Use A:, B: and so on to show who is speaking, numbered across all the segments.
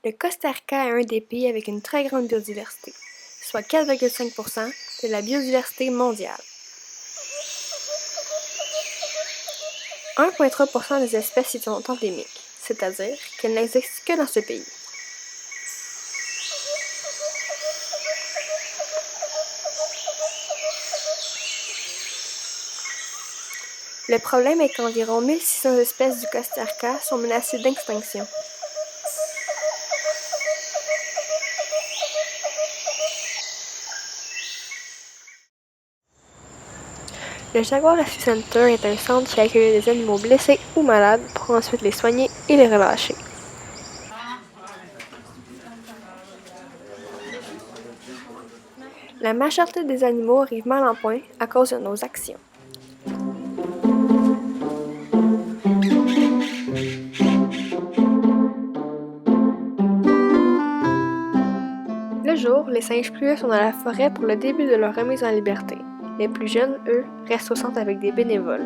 A: Le Costa Rica est un des pays avec une très grande biodiversité, soit 4,5% de la biodiversité mondiale. 1,3% des espèces y sont endémiques, c'est-à-dire qu'elles n'existent que dans ce pays. Le problème est qu'environ 1600 espèces du Costa Rica sont menacées d'extinction. Le Jaguar Rescue Center est un centre qui accueille des animaux blessés ou malades pour ensuite les soigner et les relâcher. La majorité des animaux arrivent mal en point à cause de nos actions. Le jour, les singes plus vieux sont dans la forêt pour le début de leur remise en liberté. Les plus jeunes, eux, restent au centre avec des bénévoles.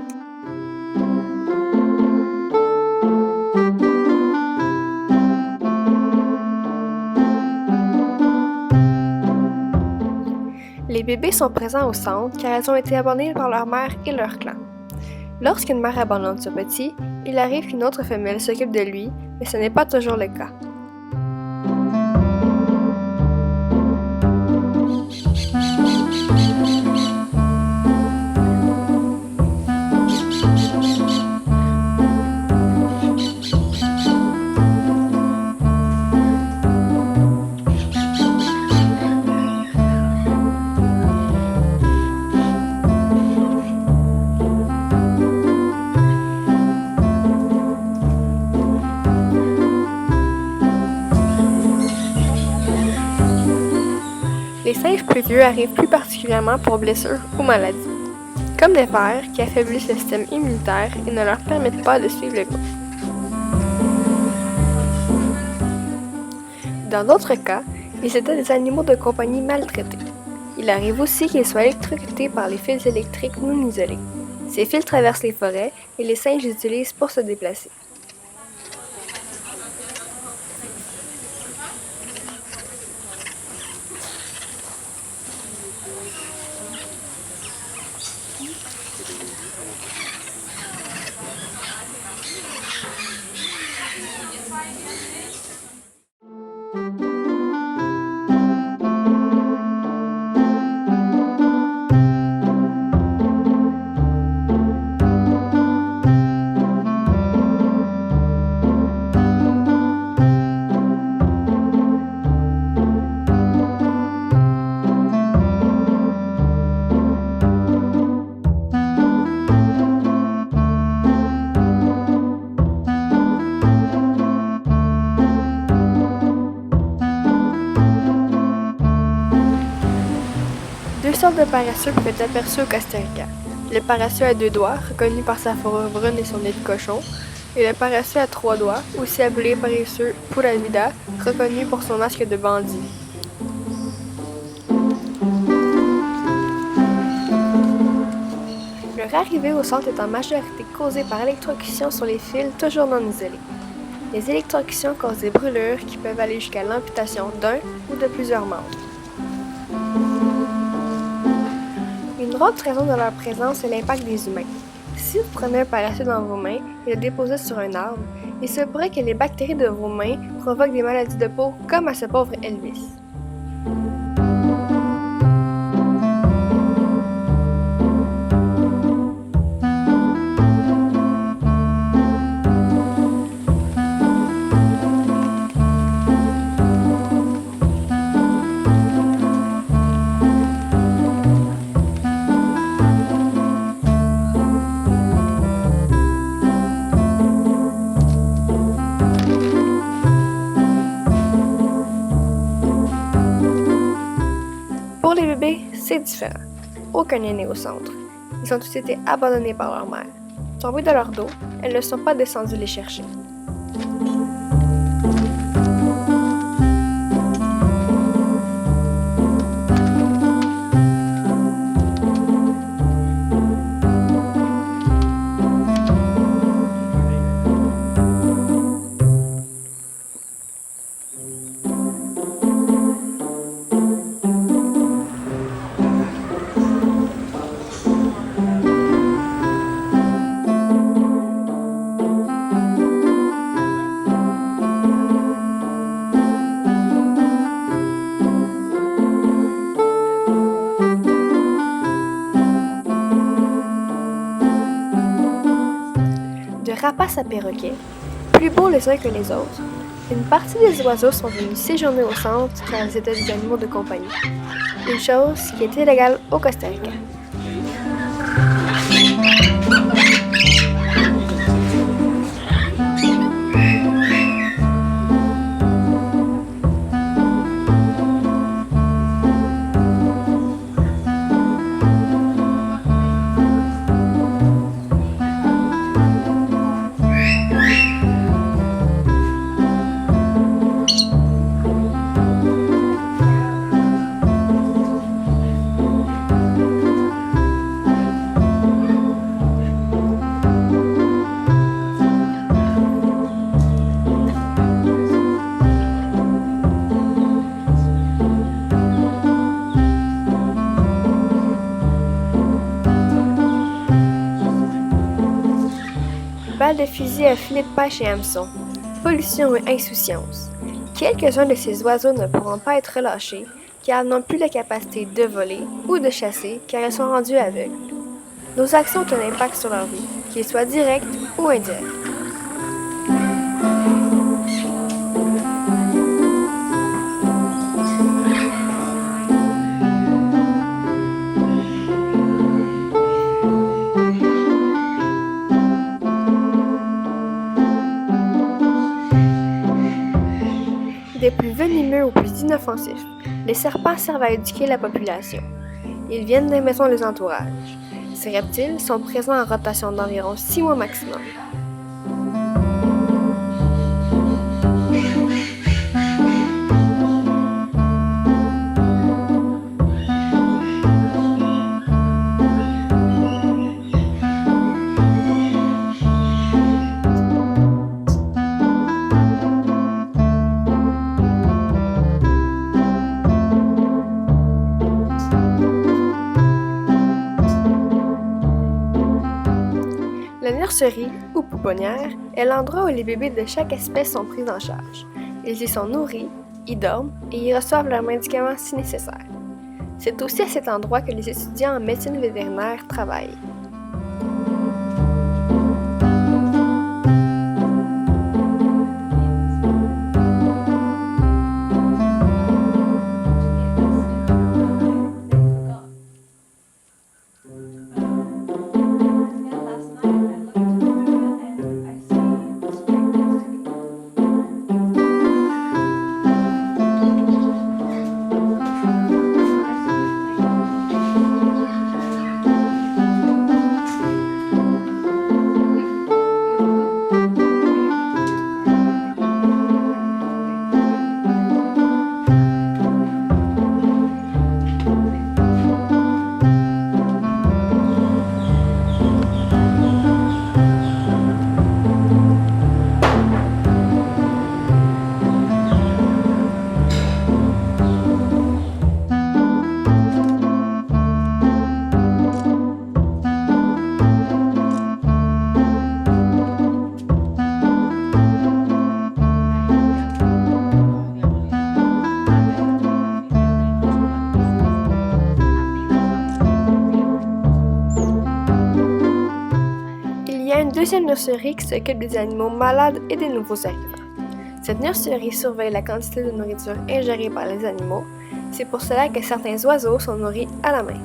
A: Les bébés sont présents au centre car elles ont été abandonnées par leur mère et leur clan. Lorsqu'une mère abandonne ce petit, il arrive qu'une autre femelle s'occupe de lui, mais ce n'est pas toujours le cas. Les singes plus vieux arrivent plus particulièrement pour blessures ou maladies, comme des vers qui affaiblissent le système immunitaire et ne leur permettent pas de suivre le groupe. Dans d'autres cas, ils étaient des animaux de compagnie maltraités. Il arrive aussi qu'ils soient électrocutés par les fils électriques non isolés. Ces fils traversent les forêts et les singes les utilisent pour se déplacer. Deux sortes de paresseux peuvent être aperçus au Costa Rica. Le paresseux à 2 doigts, reconnu par sa fourrure brune et son nez de cochon, et le paresseux à 3 doigts, aussi appelé paresseux pura vida, reconnu pour son masque de bandit. Leur arrivée au centre est en majorité causée par électrocution sur les fils toujours non isolés. Les électrocutions causent des brûlures qui peuvent aller jusqu'à l'amputation d'un ou de plusieurs membres. Une autre raison de leur présence est l'impact des humains. Si vous prenez un paresseux dans vos mains et le déposez sur un arbre, il se pourrait que les bactéries de vos mains provoquent des maladies de peau comme à ce pauvre Elvis. Pour les bébés, c'est différent. Aucun n'est né au centre. Ils ont tous été abandonnés par leur mère. Tombés de leur dos, elles ne sont pas descendues les chercher. De rapaces à perroquets, plus beaux les uns que les autres, une partie des oiseaux sont venus séjourner au centre car ils étaient des animaux de compagnie, une chose qui est illégale au Costa Rica. Balles de fusil à filet de pêche et hameçon, pollution et insouciance. Quelques-uns de ces oiseaux ne pourront pas être relâchés car ils n'ont plus la capacité de voler ou de chasser car ils sont rendus aveugles. Nos actions ont un impact sur leur vie, qu'il soit direct ou indirect. Des plus venimeux aux plus inoffensifs, les serpents servent à éduquer la population. Ils viennent des maisons les entourages. Ces reptiles sont présents en rotation d'environ 6 mois maximum. La nurserie, ou pouponnière, est l'endroit où les bébés de chaque espèce sont pris en charge. Ils y sont nourris, y dorment et y reçoivent leurs médicaments si nécessaire. C'est aussi à cet endroit que les étudiants en médecine vétérinaire travaillent. Il y a une deuxième nurserie qui s'occupe des animaux malades et des nouveaux arrivants. Cette nurserie surveille la quantité de nourriture ingérée par les animaux. C'est pour cela que certains oiseaux sont nourris à la main.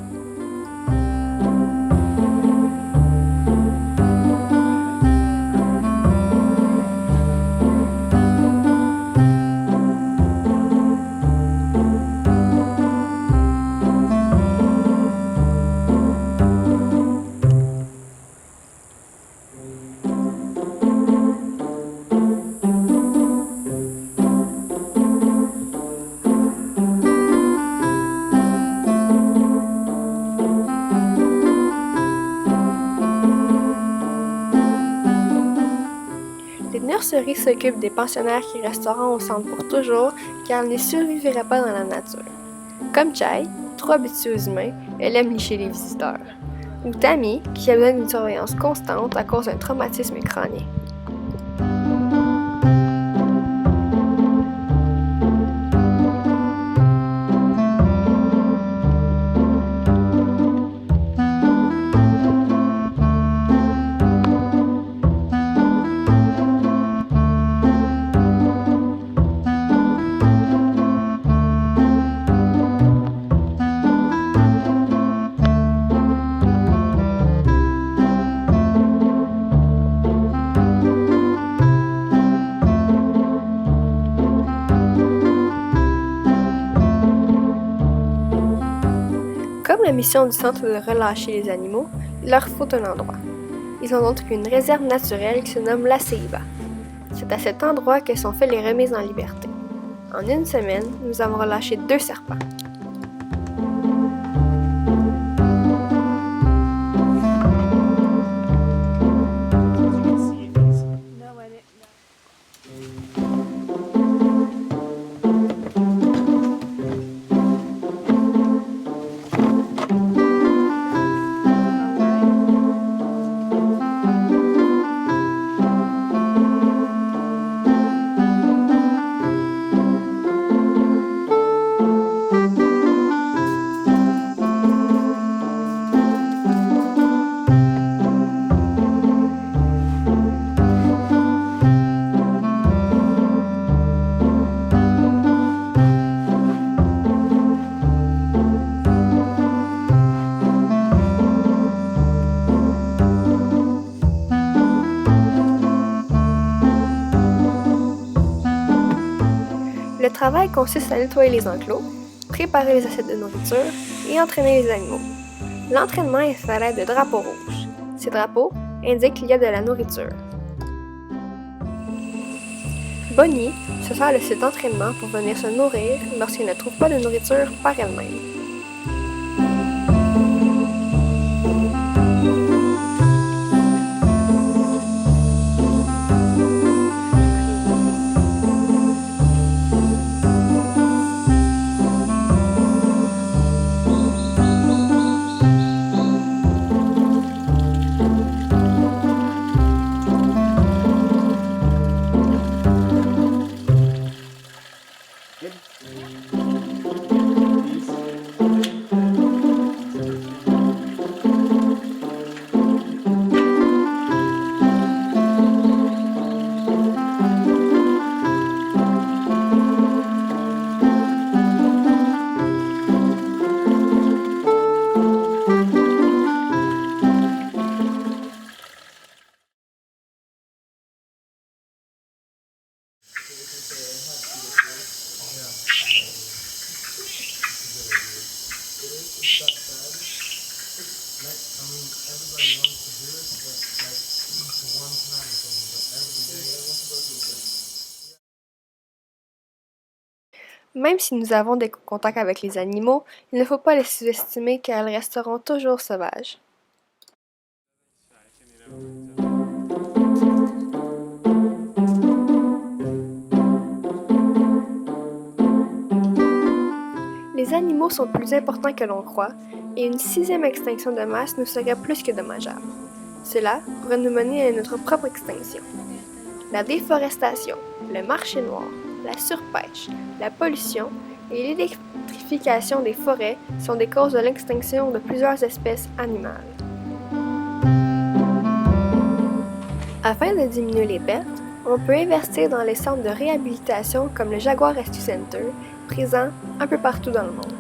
A: mairie s'occupe des pensionnaires qui resteront au centre pour toujours car elles ne survivraient pas dans la nature. Comme Chai, trop habituée aux humains, elle aime licher les visiteurs. Ou Tammy, qui a besoin d'une surveillance constante à cause d'un traumatisme crânien. Comme la mission du centre est de relâcher les animaux, il leur faut un endroit. Ils ont donc une réserve naturelle qui se nomme la Ceiba. C'est à cet endroit que sont faites les remises en liberté. En une semaine, nous avons relâché 2 serpents. Le travail consiste à nettoyer les enclos, préparer les assiettes de nourriture et entraîner les animaux. L'entraînement est fait à l'aide de drapeaux rouges. Ces drapeaux indiquent qu'il y a de la nourriture. Bonnie se sert de cet entraînement pour venir se nourrir lorsqu'elle ne trouve pas de nourriture par elle-même. Même si nous avons des contacts avec les animaux, il ne faut pas les sous-estimer car elles resteront toujours sauvages. Les animaux sont plus importants que l'on croit et une 6e extinction de masse nous serait plus que dommageable. Cela pourrait nous mener à notre propre extinction. La déforestation, le marché noir, la surpêche, la pollution et l'électrification des forêts sont des causes de l'extinction de plusieurs espèces animales. Afin de diminuer les pertes, on peut investir dans les centres de réhabilitation comme le Jaguar Rescue Center, présents un peu partout dans le monde.